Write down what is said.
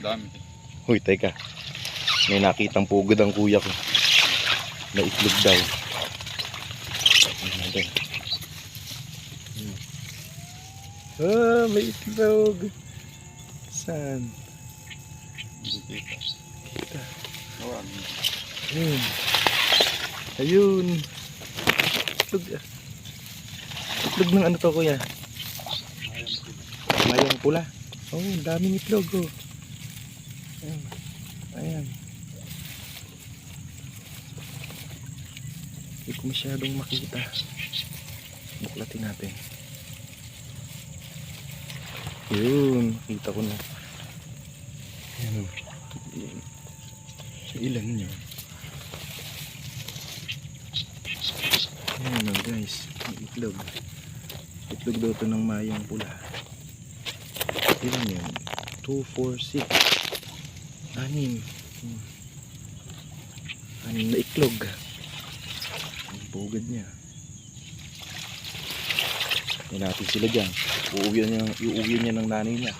Dami. Huy, teka. May nakitang pugod ang kuya ko. Na itlog daw. Ah, may itlog. Saan? Kita. Ayun. Ayun. Itlog. Itlog ng ano to, kuya? Mayang pula. Oh, daming itlog, oh. Ayan. Ayan. Hindi ko masyadong makita. Buklatin natin. Yun, kita ko na. Ayan. Sa ilan nyo? Ayan o guys, itlog. Itlog daw ito ng mayang pula. Ilan yun? 2, 4, 6 6 na itlog. Ang pugad niya. Yan natin sila dyan. Uuwi niya ng nanay niya.